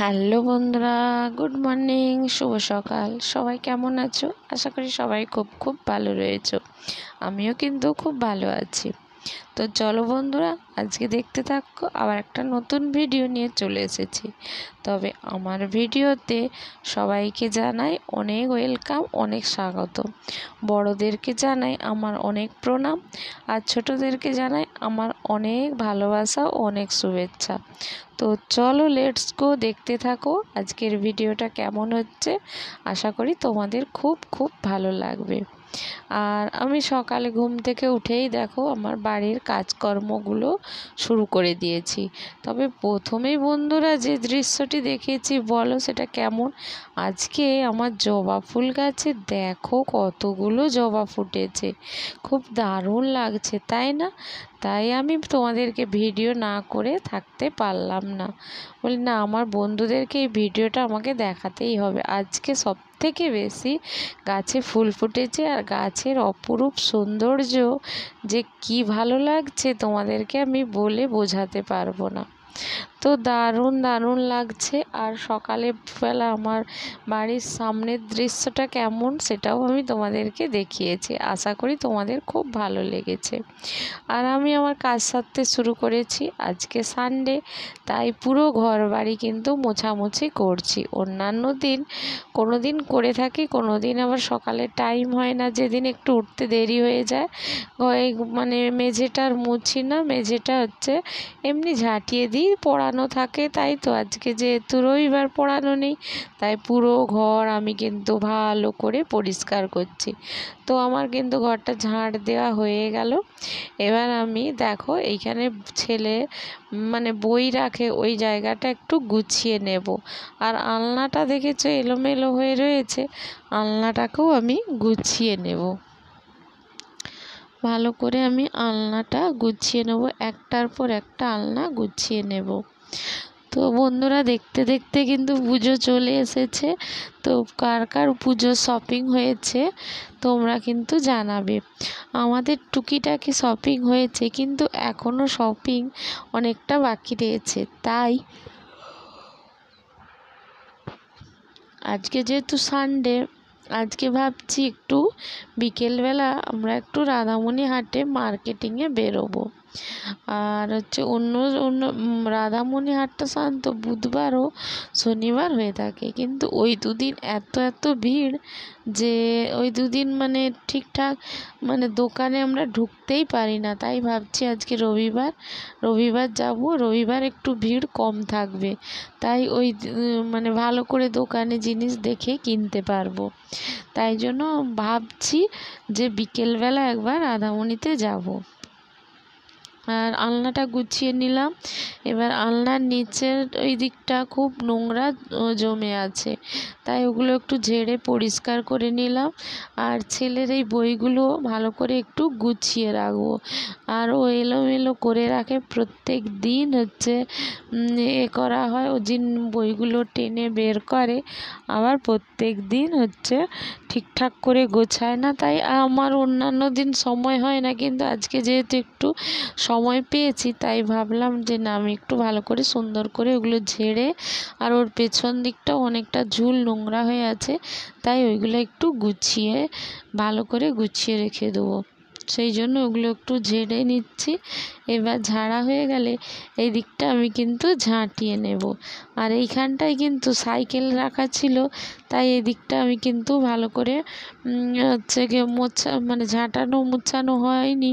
Hello বন্ধুরা, good morning, শুভ সকাল। সবাই কেমন আছো? আশা করি সবাই খুব খুব ভালো রয়েছো। আমিও কিন্তু খুব ভালো আছি। তো চলো বন্ধুরা, আজকে দেখতে থাকো, আবার একটা নতুন ভিডিও নিয়ে চলে এসেছি। তবে আমার ভিডিওতে সবাইকে জানাই অনেক ওয়েলকাম, অনেক স্বাগত। বড়োদেরকে জানাই আমার অনেক প্রণাম, আর ছোটোদেরকে জানাই আমার অনেক ভালোবাসা ও অনেক শুভেচ্ছা। তো চলো লেটস গো, দেখতে থাকো আজকের ভিডিওটা কেমন হচ্ছে। আশা করি তোমাদের খুব খুব ভালো লাগবে। আর আমি সকালে ঘুম থেকে উঠেই দেখো আমার বাড়ির কাজকর্মগুলো শুরু করে দিয়েছি। তবে প্রথমেই বন্ধুরা যে দৃশ্যটি দেখেছি, বলো সেটা কেমন? আজকে আমার জবা ফুল গাছে দেখো কতগুলো জবা ফুটেছে, খুব দারুণ লাগছে তাই না? তাই আমি তোমাদেরকে ভিডিও না করে থাকতে পারলাম না। বলি না, আমার বন্ধুদেরকে এই ভিডিওটা আমাকে দেখাতেই হবে। আজকে সব থেকে বেশি গাছে ফুল ফুটেছে, আর গাছের অপরূপ সৌন্দর্য যে কি ভালো লাগছে তোমাদেরকে আমি বলে বোঝাতে পারবো না। তো দারুণ দারুণ লাগছে। আর সকালে বেলা আমার বাড়ির সামনের দৃশ্যটা কেমন সেটাও আমি তোমাদেরকে দেখিয়েছি। আশা করি তোমাদের খুব ভালো লেগেছে। আর আমি আমার কাজ সারতে শুরু করেছি। আজকে সানডে, তাই পুরো ঘর বাড়ি কিন্তু মোছামুছি করছি। অন্যান্য দিন কোনো দিন করে থাকি, কোনো দিন আবার সকালে টাইম হয় না, যেদিন একটু উঠতে দেরি হয়ে যায় মানে মেঝেটা আর মুছি না, মেঝেটা হচ্ছে এমনি ঝাঁটিয়ে দিই, পড়ানো থাকে। তাই তো আজকে যেহেতু রবিবার, পড়ানো নেই, তাই পুরো ঘর আমি কিন্তু ভালো করে পরিষ্কার করছি। তো আমার কিন্তু ঘরটা ঝাঁট দেওয়া হয়ে গেল। এবার আমি দেখো এইখানে ছেলে মানে বই রাখে, ওই জায়গাটা একটু গুছিয়ে নেব। আর আলনাটা দেখেছো এলোমেলো হয়ে রয়েছে, আলনাটাকেও আমি গুছিয়ে নেব। ভালো করে আমি আলনাটা গুছিয়ে নেব, একটার পর একটা আলনা গুছিয়ে নেব। তো বন্ধুরা, দেখতে দেখতে কিন্তু পুজো চলে এসেছে। তো কার কার পুজো শপিং হয়েছে তোমরা কিন্তু জানাবে। আমাদের টুকিটাকি শপিং হয়েছে, কিন্তু এখনও শপিং অনেকটা বাকি রয়েছে। তাই আজকে যেহেতু সানডে, আজকে ভাবছি একটু বিকেলবেলা আমরা একটু রাধামণি হাটে মার্কেটিংয়ে বেরোবো। আর হচ্ছে অন্য অন্য রাধামণি হাটটা সাধারণত বুধবার ও শনিবার হয়ে থাকে, কিন্তু ওই দুদিন এত এত ভিড় যে ওই দুদিন মানে ঠিকঠাক মানে দোকানে আমরা ঢুকতেই পারি না। তাই ভাবছি আজকে রবিবার যাব, রবিবার একটু ভিড় কম থাকবে, তাই ওই মানে ভালো করে দোকানে জিনিস দেখে কিনতে পারবো। তাই জন্য ভাবছি যে বিকেলবেলা একবার রাধামণিতে যাব। আর আলনাটা গুছিয়ে নিলাম। এবার আলনার নিচের ওই দিকটা খুব নোংরা জমে আছে, তাই ওগুলো একটু ঝেড়ে পরিষ্কার করে নিলাম। আর ছেলের এই বইগুলো ভালো করে একটু গুছিয়ে রাখবো। আর ও এলোমেলো করে রাখে, প্রত্যেক দিন হচ্ছে করা হয়, ও দিন বইগুলো টেনে বের করে, আবার প্রত্যেক দিন হচ্ছে ঠিকঠাক করে গোছায় না। তাই আমার অন্যান্য দিন সময় হয় না, কিন্তু আজকে যেহেতু একটু সময় পেয়েছি, তাই ভাবলাম যে না, আমি একটু ভালো করে সুন্দর করে ওগুলো ঝেড়ে, আর ওর পেছন দিকটাও অনেকটা ঝুল নোংরা হয়ে আছে, তাই ওইগুলো একটু গুছিয়ে ভালো করে গুছিয়ে রেখে দেবো। সেই জন্য ওগুলো একটু ঝেড়ে নিচ্ছি। এবার ঝাড়া হয়ে গেলে এই দিকটা আমি কিন্তু ঝাঁটিয়ে নেব। আর এইখানটায় কিন্তু সাইকেল রাখা ছিল, তাই এই দিকটা আমি কিন্তু ভালো করে হচ্ছে গিয়ে মানে ঝাঁটানো মুছানো হয়নি।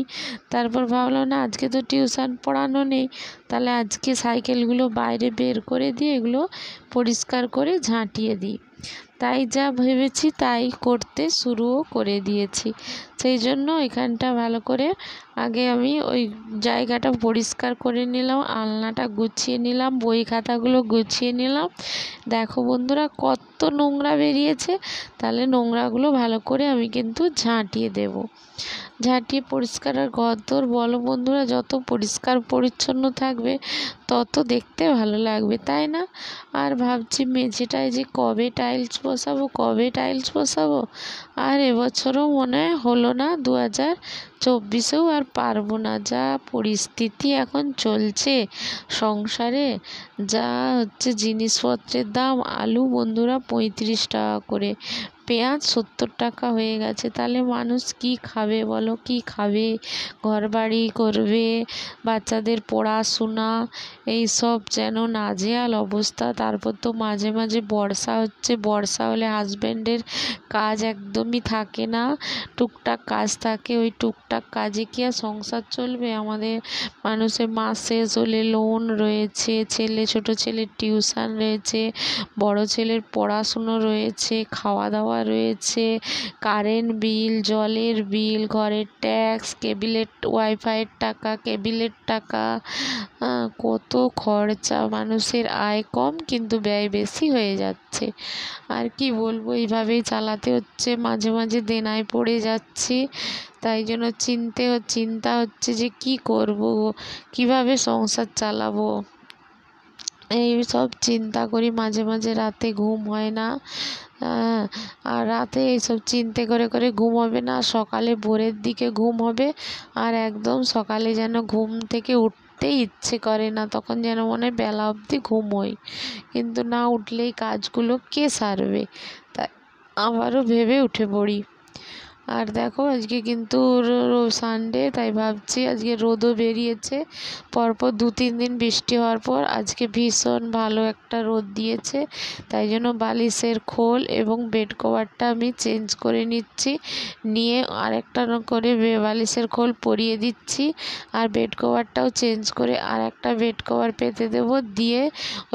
তারপর ভাবলাম না, আজকে তো টিউশন পড়ানো নেই, তাহলে আজকে সাইকেলগুলো বাইরে বের করে দিয়ে এগুলো পরিষ্কার করে ঝাঁটিয়ে দিই। তাই যা ভেবেছি তাই করতে শুরুও করে দিয়েছি। সেই জন্য এখানটা ভালো করে আগে আমি ওই জায়গাটা পরিষ্কার করে নিলাম, আলনাটা গুছিয়ে নিলাম, বই খাতাগুলো গুছিয়ে নিলাম। দেখো বন্ধুরা কত নোংরা বেরিয়েছে, তাহলে নোংরাগুলো ভালো করে আমি কিন্তু ঝাঁটিয়ে দেব। ঝাঁটিয়ে পরিষ্কার আর ঘরদোর বলো বন্ধুরা, যত পরিষ্কার পরিচ্ছন্ন থাকবে তত দেখতে ভালো লাগবে, তাই না? আর ভাবছি মেঝেটায় যে কবে টাইলস বসাবো। আর এবছরও মনে হয় হলো না, 2024-এও আর পারবো না। যা পরিস্থিতি এখন চলছে সংসারে, যা হচ্ছে জিনিসপত্রের দাম, আলু বন্ধুরা 35 টাকা করে, পেঁয়াজ 70 টাকা হয়ে গেছে। তাহলে মানুষ কি খাবে বলো, কি খাবে? ঘরবাড়ি করবে, বাচ্চাদের পড়াশোনা, এই সব যেন নাজেহাল অবস্থা। তারপর তো মাঝে মাঝে বর্ষা হচ্ছে, বর্ষা হলে হাজব্যান্ডের কাজ একদমই থাকে না, টুকটাক কাজ থাকে। ওই টুকটাক কাজে কি আর সংসার চলবে? আমাদের মানুষের মাস শেষ হলে লোন রয়েছে, ছোট ছেলের টিউশন রয়েছে, বড় ছেলের পড়াশুনো রয়েছে, খাওয়া দাওয়া রয়েছে, কারেন্ট বিল, জলের বিল, ঘরের ট্যাক্স, কেবিলের ওয়াইফাইয়ের টাকা, কেবিলের টাকা, কত খরচা। মানুষের আয় কম কিন্তু ব্যয় বেশি হয়ে যাচ্ছে। আর কি বলবো, এইভাবেই চালাতে হচ্ছে। মাঝে মাঝে দেনায় পড়ে যাচ্ছি, তাই জন্য চিন্তা হচ্ছে যে কি করব, কিভাবে সংসার চালাবো। এই সব চিন্তা করি, মাঝে মাঝে রাতে ঘুম হয় না। আর রাতে এইসব চিন্তা করে করে ঘুম হবে না, সকালে ভোরের দিকে ঘুম হবে, আর একদম সকালে যেন ঘুম থেকে উঠতেই ইচ্ছে করে না, তখন যেন মনে হয় বেলা অবধি ঘুমোই, কিন্তু না উঠলেই কাজগুলো কে সারবে, তাই আবারও ভেবে উঠে পড়ি। আর দেখো আজকে কিন্তু সানডে, তাই ভাবছি আজকে রোদও বেরিয়েছে, পরপর 2-3 দিন বৃষ্টি হওয়ার পর আজকে ভীষণ ভালো একটা রোদ দিয়েছে। তাই জন্য বালিশের খোল এবং বেড কভারটা আমি চেঞ্জ করে নিচ্ছি, নিয়ে আরেকটা করে বালিশের খোল পরিয়ে দিচ্ছি, আর বেড কভারটাও চেঞ্জ করে আর একটা বেড কভার পেতে দেবো, দিয়ে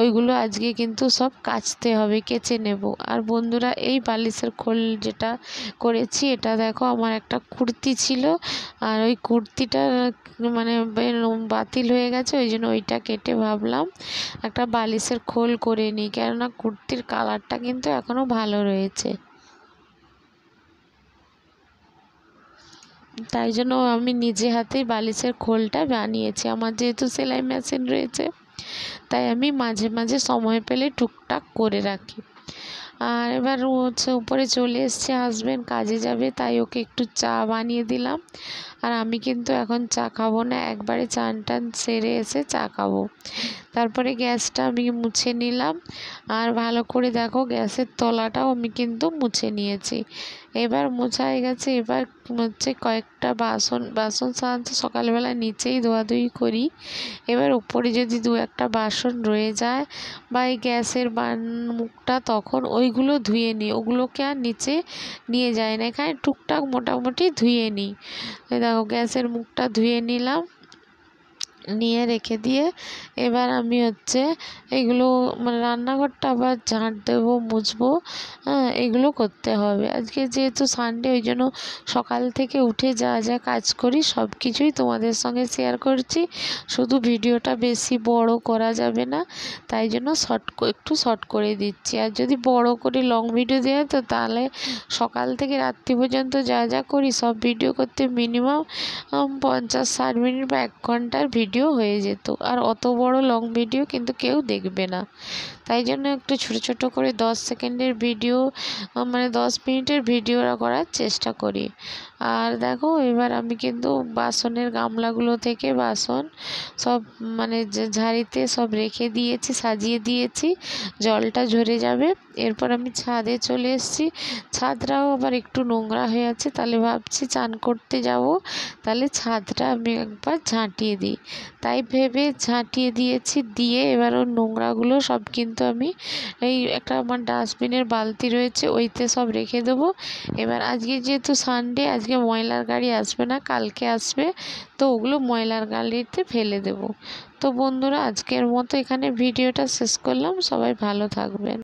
ওইগুলো আজকে কিন্তু সব কাচতে হবে, কেচে নেব। আর বন্ধুরা, এই বালিশের খোল যেটা করেছি, এটা দেখো আমার একটা কুর্তি ছিল, আর ওই কুর্তিটা মানে বাতিল হয়ে গেছে, ওই জন্য ওইটা কেটে ভাবলাম একটা বালিশের খোল করে নিই, কেননা কুর্তির কালারটা কিন্তু এখনও ভালো রয়েছে। তাই জন্য আমি নিজে হাতেই বালিশের খোলটা বানিয়েছি। আমার যেহেতু সেলাই মেশিন রয়েছে, তাই আমি মাঝে মাঝে সময় পেলে টুকটাক করে রাখি। আর এবার হচ্ছে উপরে চলে এসছে হাজব্যান্ড, কাজে যাবে, তাই ওকে একটু চা বানিয়ে দিলাম। আর আমি কিন্তু এখন চা খাবো না, একবারে চান টান সেরে এসে চা খাবো। তারপরে গ্যাসটা আমি মুছে নিলাম, আর ভালো করে দেখো গ্যাসের তলাটাও আমি কিন্তু মুছে নিয়েছি। এবার মোছা হয়ে গেছে, এবার হচ্ছে কয়েকটা বাসন সাধারণত সকালবেলা নিচেই ধোয়াধুয়ি করি। এবার উপরে যদি 2-1টা বাসন রয়ে যায় বা এই গ্যাসের মুখটা, তখন ওইগুলো ধুয়ে নিই, ওগুলোকে আর নিচে নিয়ে যায় না, এখানে টুকটাক মোটামুটি ধুয়ে নিই। দেখো গ্যাসের মুখটা ধুয়ে নিলাম, নিয়ে রেখে দিয়ে এবার আমি হচ্ছে এগুলো মানে রান্নাঘরটা আবার ঝাঁট দেবো, মুছবো, এগুলো করতে হবে। আজকে যেহেতু সানডে, ওই জন্য সকাল থেকে উঠে যা যা কাজ করি সব কিছুই তোমাদের সঙ্গে শেয়ার করছি। শুধু ভিডিওটা বেশি বড় করা যাবে না, তাই জন্য একটু শর্ট করে দিচ্ছি। আর যদি বড় করে লং ভিডিও দেওয়া হয়, তো তাহলে সকাল থেকে রাত্রি পর্যন্ত যা যা করি সব ভিডিও করতে মিনিমাম 50-60 মিনিট বা 1 ঘন্টার ভিডিও হয়ে যেত, আর অত বড় লং ভিডিও কিন্তু কেউ দেখবে না। তাই জন্য একটু ছোট ছোট করে 10 সেকেন্ডের ভিডিও, মানে 10 মিনিটের ভিডিও করার চেষ্টা করি। আর দেখো এবার আমি কিন্তু বাসনের গামলাগুলো থেকে বাসন সব মানে ঝাড়িতে সব রেখে দিয়েছি, সাজিয়ে দিয়েছি, জলটা ঝরে যাবে। এরপর আমি ছাদে চলে এসেছি, ছাদটাও আবার একটু নোংরা হয়ে আছে, তাহলে ভাবছি চান করতে যাব, তাহলে ছাদটা আমি একবার ঝাঁটিয়ে দিই, তাই ভেবে ঝাঁটিয়ে দিয়েছি। দিয়ে এবার ওর নোংরাগুলো সব কিন্তু আমি এই একটা আমার ডাস্টবিনের বালতি রয়েছে, ওইতে সব রেখে দেবো। এবার আজকে যেহেতু সানডে, আজকে ময়লার গাড়ি আসবে না, কালকে আসবে, তো ওগুলো ময়লার গাড়িতে ফেলে দেবো। তো বন্ধুরা, আজকের মতো এখানে ভিডিওটা শেষ করলাম, সবাই ভালো থাকবেন।